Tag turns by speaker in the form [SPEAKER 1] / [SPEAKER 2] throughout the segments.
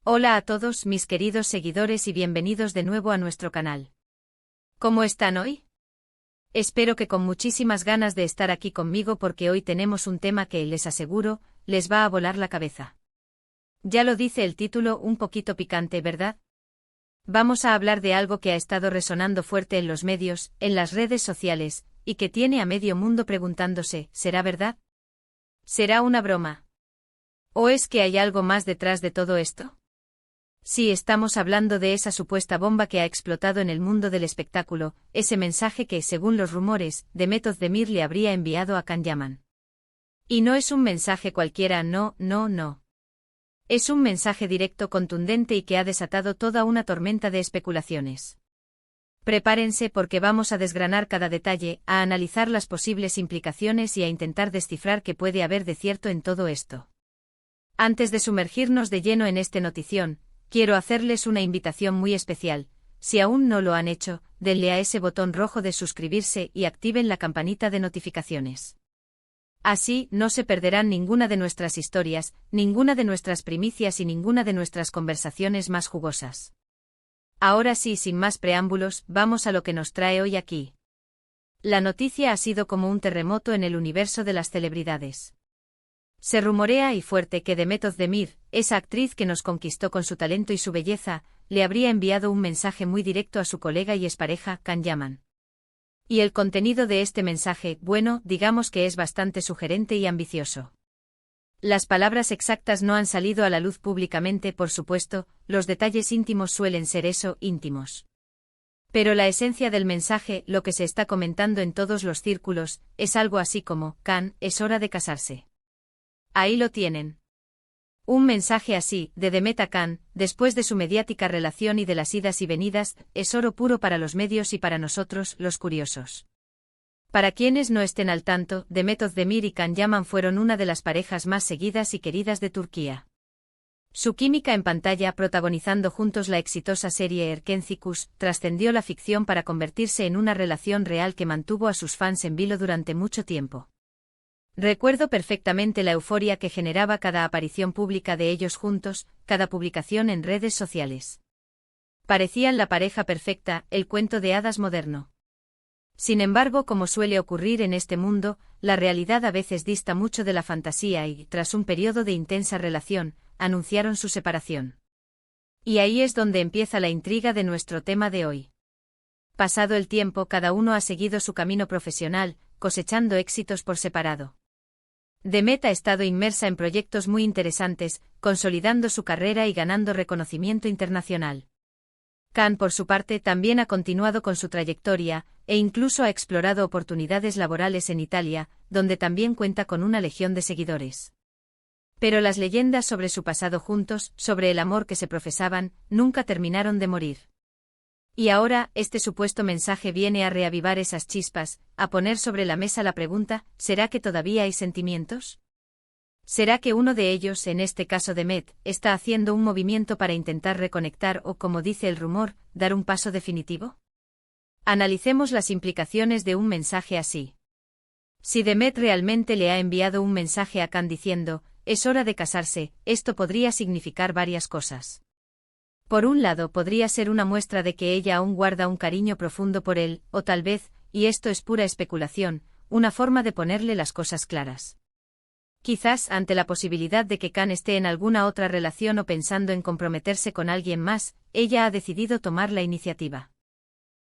[SPEAKER 1] Hola a todos mis queridos seguidores y bienvenidos de nuevo a nuestro canal. ¿Cómo están hoy? Espero que con muchísimas ganas de estar aquí conmigo porque hoy tenemos un tema que, les aseguro, les va a volar la cabeza. Ya lo dice el título, un poquito picante, ¿verdad? Vamos a hablar de algo que ha estado resonando fuerte en los medios, en las redes sociales, y que tiene a medio mundo preguntándose, ¿será verdad? ¿Será una broma? ¿O es que hay algo más detrás de todo esto? Sí, estamos hablando de esa supuesta bomba que ha explotado en el mundo del espectáculo, ese mensaje que, según los rumores, Demet Özdemir le habría enviado a Can Yaman. Y no es un mensaje cualquiera, no. Es un mensaje directo, contundente y que ha desatado toda una tormenta de especulaciones. Prepárense porque vamos a desgranar cada detalle, a analizar las posibles implicaciones y a intentar descifrar qué puede haber de cierto en todo esto. Antes de sumergirnos de lleno en este notición, quiero hacerles una invitación muy especial. Si aún no lo han hecho, denle a ese botón rojo de suscribirse y activen la campanita de notificaciones. Así, no se perderán ninguna de nuestras historias, ninguna de nuestras primicias y ninguna de nuestras conversaciones más jugosas. Ahora sí, sin más preámbulos, vamos a lo que nos trae hoy aquí. La noticia ha sido como un terremoto en el universo de las celebridades. Se rumorea y fuerte que Demet Özdemir, esa actriz que nos conquistó con su talento y su belleza, le habría enviado un mensaje muy directo a su colega y expareja, Can Yaman. Y el contenido de este mensaje, bueno, digamos que es bastante sugerente y ambicioso. Las palabras exactas no han salido a la luz públicamente, por supuesto, los detalles íntimos suelen ser eso, íntimos. Pero la esencia del mensaje, lo que se está comentando en todos los círculos, es algo así como, Can, es hora de casarse. Ahí lo tienen. Un mensaje así, de Demet a Can, después de su mediática relación y de las idas y venidas, es oro puro para los medios y para nosotros, los curiosos. Para quienes no estén al tanto, Demet Özdemir y Can Yaman fueron una de las parejas más seguidas y queridas de Turquía. Su química en pantalla, protagonizando juntos la exitosa serie Erkencikus, trascendió la ficción para convertirse en una relación real que mantuvo a sus fans en vilo durante mucho tiempo. Recuerdo perfectamente la euforia que generaba cada aparición pública de ellos juntos, cada publicación en redes sociales. Parecían la pareja perfecta, el cuento de hadas moderno. Sin embargo, como suele ocurrir en este mundo, la realidad a veces dista mucho de la fantasía y, tras un periodo de intensa relación, anunciaron su separación. Y ahí es donde empieza la intriga de nuestro tema de hoy. Pasado el tiempo, cada uno ha seguido su camino profesional, cosechando éxitos por separado. Demet ha estado inmersa en proyectos muy interesantes, consolidando su carrera y ganando reconocimiento internacional. Can, por su parte, también ha continuado con su trayectoria, e incluso ha explorado oportunidades laborales en Italia, donde también cuenta con una legión de seguidores. Pero las leyendas sobre su pasado juntos, sobre el amor que se profesaban, nunca terminaron de morir. Y ahora, este supuesto mensaje viene a reavivar esas chispas, a poner sobre la mesa la pregunta, ¿será que todavía hay sentimientos? ¿Será que uno de ellos, en este caso Demet, está haciendo un movimiento para intentar reconectar o, como dice el rumor, dar un paso definitivo? Analicemos las implicaciones de un mensaje así. Si Demet realmente le ha enviado un mensaje a Can diciendo, es hora de casarse, esto podría significar varias cosas. Por un lado, podría ser una muestra de que ella aún guarda un cariño profundo por él, o tal vez, y esto es pura especulación, una forma de ponerle las cosas claras. Quizás, ante la posibilidad de que Can esté en alguna otra relación o pensando en comprometerse con alguien más, ella ha decidido tomar la iniciativa.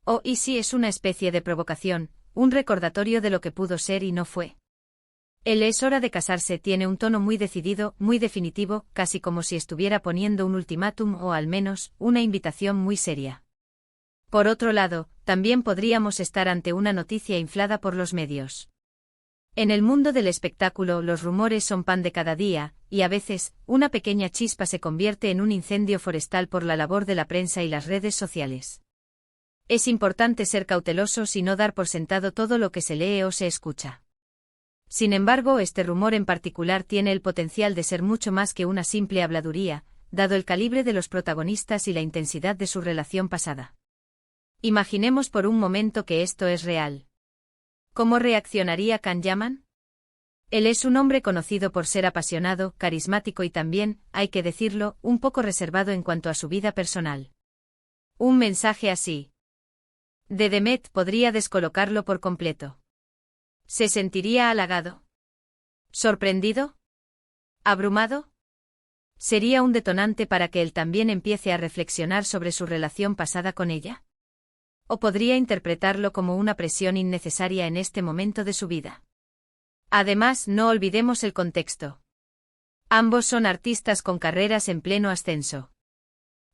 [SPEAKER 1] O, ¿y si es una especie de provocación, un recordatorio de lo que pudo ser y no fue? El es hora de casarse tiene un tono muy decidido, muy definitivo, casi como si estuviera poniendo un ultimátum o al menos, una invitación muy seria. Por otro lado, también podríamos estar ante una noticia inflada por los medios. En el mundo del espectáculo los rumores son pan de cada día, y a veces, una pequeña chispa se convierte en un incendio forestal por la labor de la prensa y las redes sociales. Es importante ser cautelosos y no dar por sentado todo lo que se lee o se escucha. Sin embargo, este rumor en particular tiene el potencial de ser mucho más que una simple habladuría, dado el calibre de los protagonistas y la intensidad de su relación pasada. Imaginemos por un momento que esto es real. ¿Cómo reaccionaría Can Yaman? Él es un hombre conocido por ser apasionado, carismático y también, hay que decirlo, un poco reservado en cuanto a su vida personal. Un mensaje así de Demet podría descolocarlo por completo. ¿Se sentiría halagado? ¿Sorprendido? ¿Abrumado? ¿Sería un detonante para que él también empiece a reflexionar sobre su relación pasada con ella? ¿O podría interpretarlo como una presión innecesaria en este momento de su vida? Además, no olvidemos el contexto. Ambos son artistas con carreras en pleno ascenso.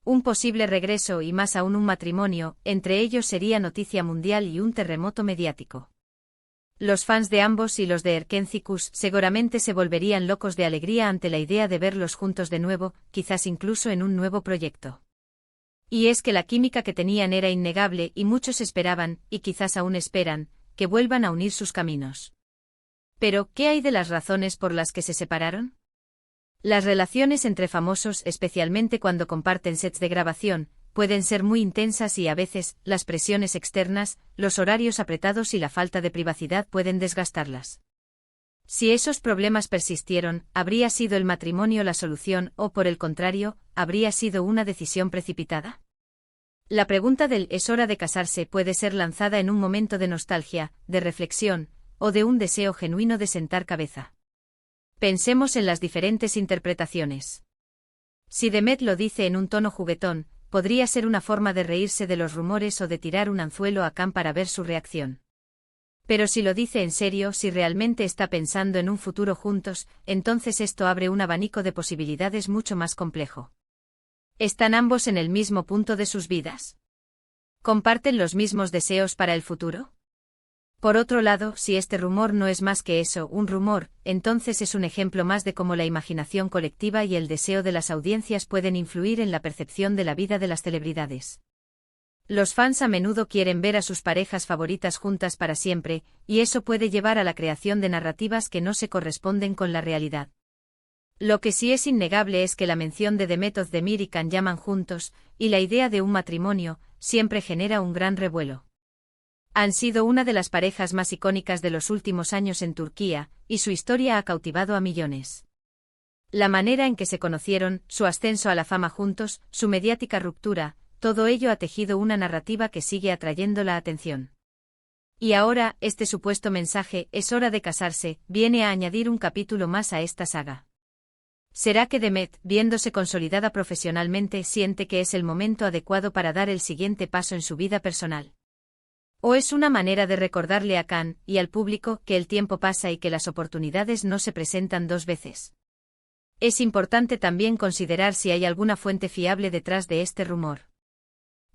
[SPEAKER 1] Un posible regreso y más aún un matrimonio, entre ellos sería noticia mundial y un terremoto mediático. Los fans de ambos y los de Erkencikus seguramente se volverían locos de alegría ante la idea de verlos juntos de nuevo, quizás incluso en un nuevo proyecto. Y es que la química que tenían era innegable y muchos esperaban, y quizás aún esperan, que vuelvan a unir sus caminos. Pero, ¿qué hay de las razones por las que se separaron? Las relaciones entre famosos, especialmente cuando comparten sets de grabación, pueden ser muy intensas y a veces, las presiones externas, los horarios apretados y la falta de privacidad pueden desgastarlas. Si esos problemas persistieron, ¿habría sido el matrimonio la solución o, por el contrario, habría sido una decisión precipitada? La pregunta del ¿es hora de casarse? Puede ser lanzada en un momento de nostalgia, de reflexión, o de un deseo genuino de sentar cabeza. Pensemos en las diferentes interpretaciones. Si Demet lo dice en un tono juguetón, podría ser una forma de reírse de los rumores o de tirar un anzuelo a Can para ver su reacción. Pero si lo dice en serio, si realmente está pensando en un futuro juntos, entonces esto abre un abanico de posibilidades mucho más complejo. ¿Están ambos en el mismo punto de sus vidas? ¿Comparten los mismos deseos para el futuro? Por otro lado, si este rumor no es más que eso, un rumor, entonces es un ejemplo más de cómo la imaginación colectiva y el deseo de las audiencias pueden influir en la percepción de la vida de las celebridades. Los fans a menudo quieren ver a sus parejas favoritas juntas para siempre, y eso puede llevar a la creación de narrativas que no se corresponden con la realidad. Lo que sí es innegable es que la mención de Demet Özdemir y Can Yaman juntos, y la idea de un matrimonio, siempre genera un gran revuelo. Han sido una de las parejas más icónicas de los últimos años en Turquía, y su historia ha cautivado a millones. La manera en que se conocieron, su ascenso a la fama juntos, su mediática ruptura, todo ello ha tejido una narrativa que sigue atrayendo la atención. Y ahora, este supuesto mensaje, ¿es hora de casarse?, viene a añadir un capítulo más a esta saga. ¿Será que Demet, viéndose consolidada profesionalmente, siente que es el momento adecuado para dar el siguiente paso en su vida personal? ¿O es una manera de recordarle a Can y al público que el tiempo pasa y que las oportunidades no se presentan dos veces? Es importante también considerar si hay alguna fuente fiable detrás de este rumor.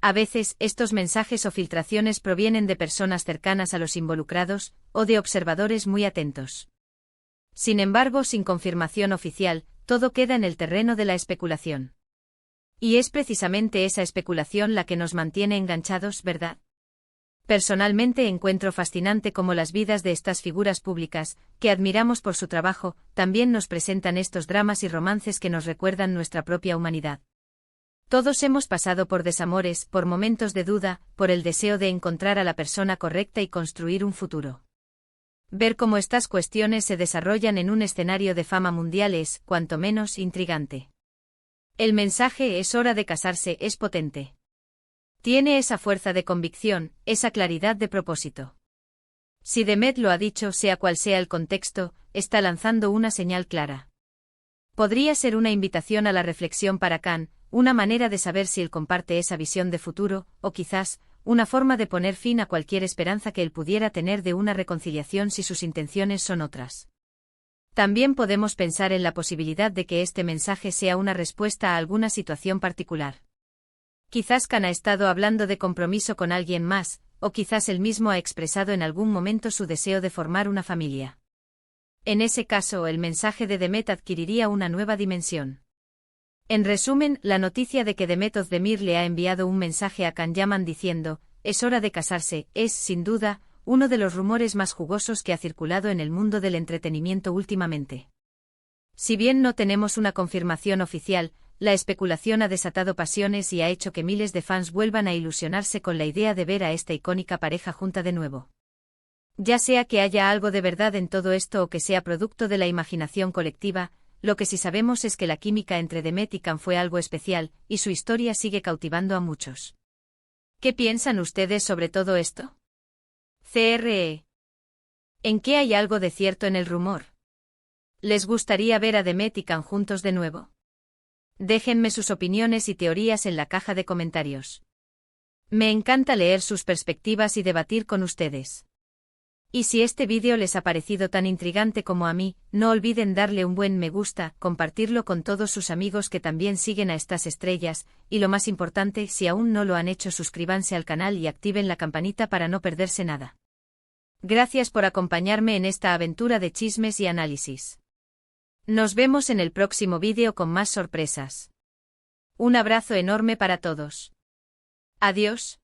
[SPEAKER 1] A veces, estos mensajes o filtraciones provienen de personas cercanas a los involucrados, o de observadores muy atentos. Sin embargo, sin confirmación oficial, todo queda en el terreno de la especulación. Y es precisamente esa especulación la que nos mantiene enganchados, ¿verdad? Personalmente encuentro fascinante cómo las vidas de estas figuras públicas, que admiramos por su trabajo, también nos presentan estos dramas y romances que nos recuerdan nuestra propia humanidad. Todos hemos pasado por desamores, por momentos de duda, por el deseo de encontrar a la persona correcta y construir un futuro. Ver cómo estas cuestiones se desarrollan en un escenario de fama mundial es, cuanto menos, intrigante. El mensaje «es hora de casarse» es potente. Tiene esa fuerza de convicción, esa claridad de propósito. Si Demet lo ha dicho, sea cual sea el contexto, está lanzando una señal clara. Podría ser una invitación a la reflexión para Can, una manera de saber si él comparte esa visión de futuro, o quizás, una forma de poner fin a cualquier esperanza que él pudiera tener de una reconciliación si sus intenciones son otras. También podemos pensar en la posibilidad de que este mensaje sea una respuesta a alguna situación particular. Quizás Can ha estado hablando de compromiso con alguien más, o quizás él mismo ha expresado en algún momento su deseo de formar una familia. En ese caso, el mensaje de Demet adquiriría una nueva dimensión. En resumen, la noticia de que Demet Özdemir le ha enviado un mensaje a Can Yaman diciendo «es hora de casarse» es, sin duda, uno de los rumores más jugosos que ha circulado en el mundo del entretenimiento últimamente. Si bien no tenemos una confirmación oficial, la especulación ha desatado pasiones y ha hecho que miles de fans vuelvan a ilusionarse con la idea de ver a esta icónica pareja junta de nuevo. Ya sea que haya algo de verdad en todo esto o que sea producto de la imaginación colectiva, lo que sí sabemos es que la química entre Demet y Can fue algo especial, y su historia sigue cautivando a muchos. ¿Qué piensan ustedes sobre todo esto? CRE. ¿En qué hay algo de cierto en el rumor? ¿Les gustaría ver a Demet y Can juntos de nuevo? Déjenme sus opiniones y teorías en la caja de comentarios. Me encanta leer sus perspectivas y debatir con ustedes. Y si este vídeo les ha parecido tan intrigante como a mí, no olviden darle un buen me gusta, compartirlo con todos sus amigos que también siguen a estas estrellas, y lo más importante, si aún no lo han hecho, suscríbanse al canal y activen la campanita para no perderse nada. Gracias por acompañarme en esta aventura de chismes y análisis. Nos vemos en el próximo vídeo con más sorpresas. Un abrazo enorme para todos. Adiós.